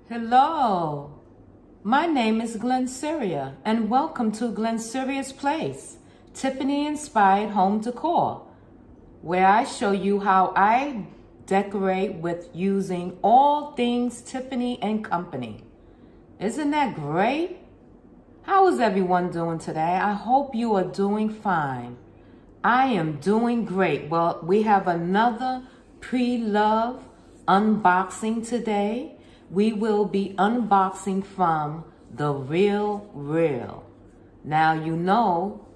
Hello, my name is Glennceria and welcome to Glennceria's Place, Tiffany inspired home decor, where I show you how I decorate with using all things Tiffany and Company. Isn't that great? How is everyone doing today? I hope you are doing fine. I am doing great. Well, we have another pre-love unboxing today. We will be unboxing from the Realreal. Now, you know,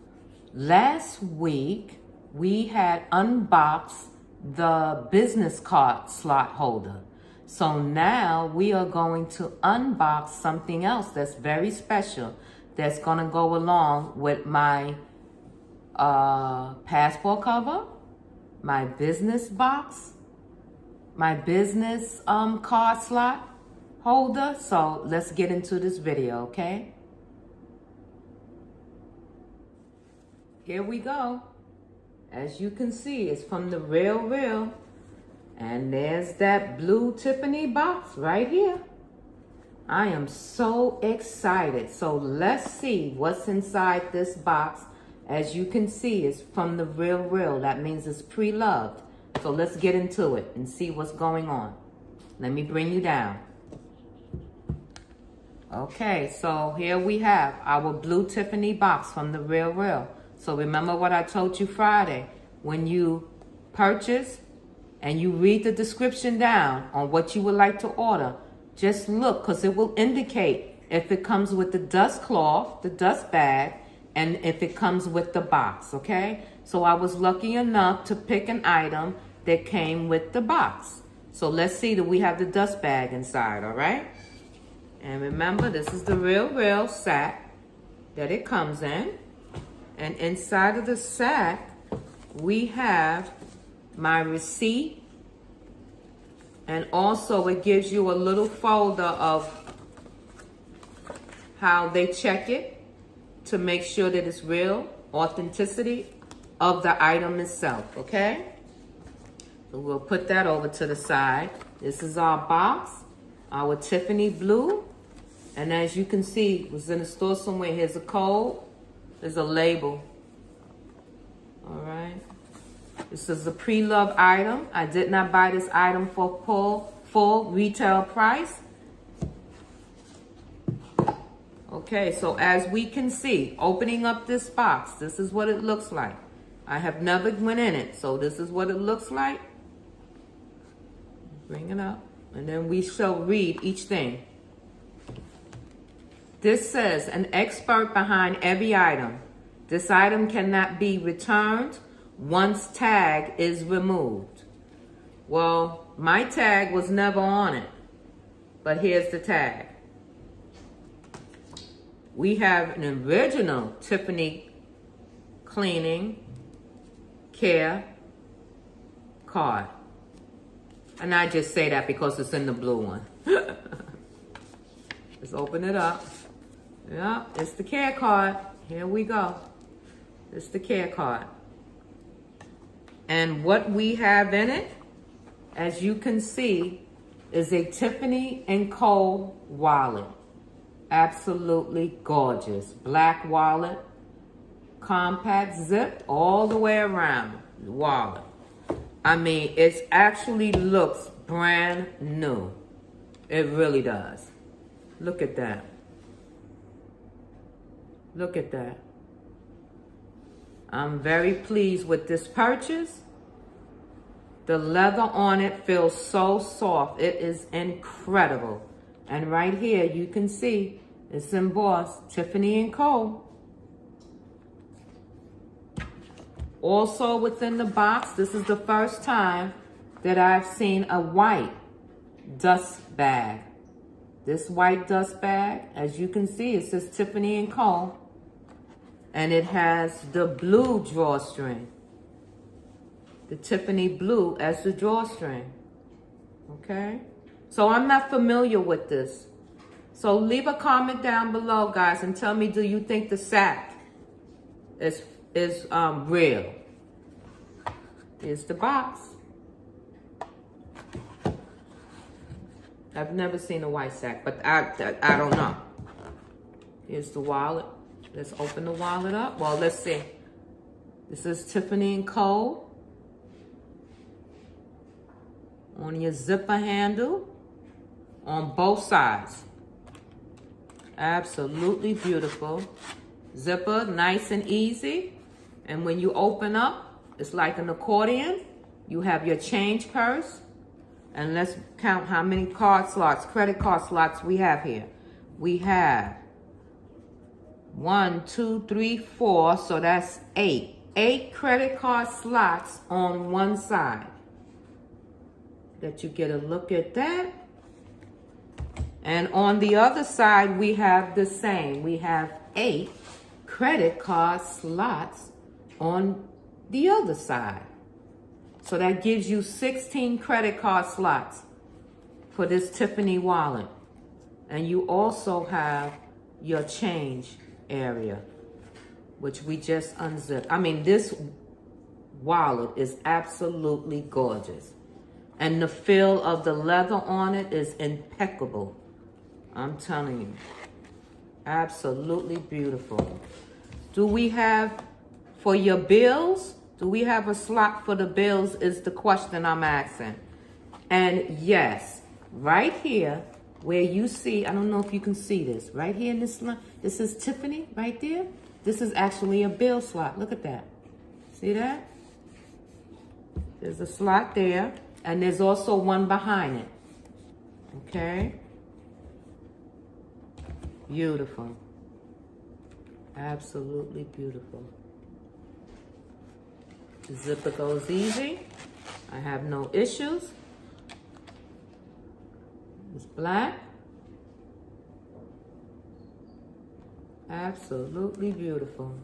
last week we had unboxed the business card slot holder. So now we are going to unbox something else that's very special that's going to go along with my passport cover, my business box, my business card slot holder. So let's get into this video, okay? Here we go. As you can see, it's from the Realreal. And there's that blue Tiffany box right here. I am so excited. So let's see what's inside this box. As you can see, it's from the Realreal. That means it's pre-loved. So let's get into it and see what's going on. Let me bring you down. Okay, so here we have our blue Tiffany box from the Realreal. So remember what I told you Friday. When you purchase and you read the description down on what you would like to order, just look, because it will indicate if it comes with the dust cloth, the dust bag, and if it comes with the box, okay? So I was lucky enough to pick an item that came with the box. So let's see that we have the dust bag inside, all right? And remember, this is the Realreal sack that it comes in. And inside of the sack, we have my receipt. And also it gives you a little folder of how they check it to make sure that it's real, authenticity of the item itself, okay? So we'll put that over to the side. This is our box, our Tiffany blue. And as you can see, it was in the store somewhere. Here's a code. There's a label. All right. This is a pre-loved item. I did not buy this item for full retail price. Okay, so as we can see, opening up this box, this is what it looks like. I have never went in it, so this is what it looks like. Bring it up, and then we shall read each thing. This says, an expert behind every item. This item cannot be returned once tag is removed. Well, my tag was never on it, but here's the tag. We have an original Tiffany cleaning care card. And I just say that because it's in the blue one. Let's open it up. Yeah, it's the care card. Here we go. It's the care card. And what we have in it, as you can see, is a Tiffany Co wallet. Absolutely gorgeous. Black wallet, compact zip all the way around the wallet. I mean, it actually looks brand new. It really does. Look at that. Look at that. I'm very pleased with this purchase. The leather on it feels so soft. It is incredible. And right here, you can see it's embossed Tiffany Co. Also within the box, this is the first time that I've seen a white dust bag. This white dust bag, as you can see, it says Tiffany Co. And it has the blue drawstring. The Tiffany blue as the drawstring. Okay? So I'm not familiar with this. So leave a comment down below, guys, and tell me, do you think the sack is real? Here's the box. I've never seen a white sack, but I don't know. Here's the wallet. Let's open the wallet up. Well, let's see. This is Tiffany Co. On your zipper handle on both sides. Absolutely beautiful. Zipper, nice and easy. And when you open up, it's like an accordion. You have your change purse. And let's count how many card slots, credit card slots we have here. We have 1, 2, 3, 4, so that's 8. 8 credit card slots on one side. Let you get a look at that. And on the other side, we have the same. We have 8 credit card slots on the other side. So that gives you 16 credit card slots for this Tiffany wallet. And you also have your change area, which we just unzipped. I mean, this wallet is absolutely gorgeous. And the feel of the leather on it is impeccable. I'm telling you. Absolutely beautiful. Do we have, for your bills, do we have a slot for the bills is the question I'm asking. And yes, right here, where you see, I don't know if you can see this, right here in this slot, this is Tiffany right there. This is actually a bill slot. Look at that. See that? There's a slot there, and there's also one behind it. Okay? Beautiful. Absolutely beautiful. The zipper goes easy. I have no issues. It's black. Absolutely beautiful.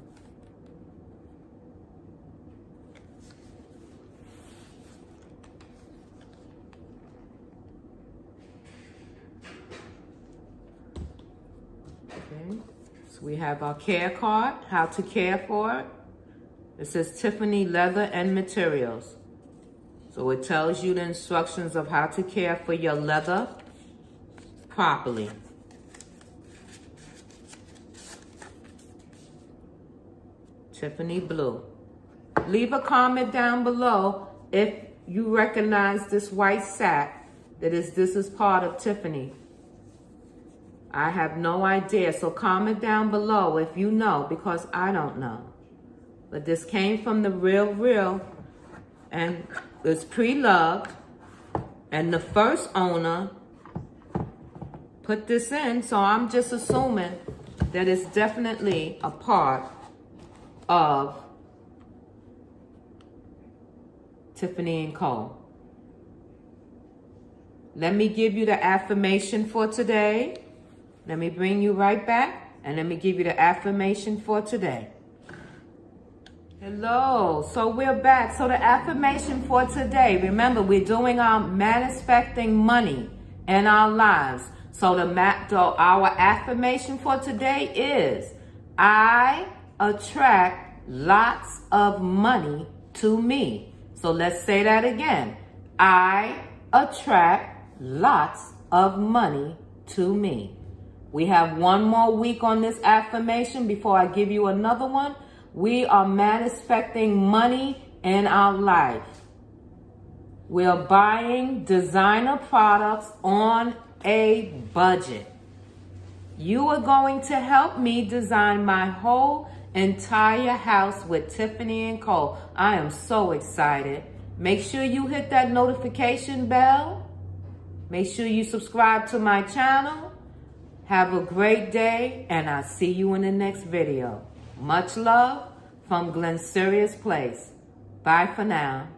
Okay. So we have our care card, how to care for it. It says Tiffany Leather and Materials. So it tells you the instructions of how to care for your leather properly. Tiffany Blue. Leave a comment down below if you recognize this white sack this is part of Tiffany. I have no idea, so comment down below if you know, because I don't know. But this came from the Realreal, and it's pre-loved, and the first owner put this in, so I'm just assuming that it's definitely a part of Tiffany Co. Let me give you the affirmation for today. Let me bring you right back, and let me give you the affirmation for today. Hello, so we're back. So the affirmation for today, remember, we're doing our manifesting money in our lives. So our affirmation for today is, I attract lots of money to me. So let's say that again. I attract lots of money to me. We have one more week on this affirmation before I give you another one. We are manifesting money in our life. We are buying designer products on a budget. You are going to help me design my whole entire house with Tiffany Co. I am so excited. Make sure you hit that notification bell. Make sure you subscribe to my channel. Have a great day, and I'll see you in the next video. Much love from Glennceria Place. Bye for now.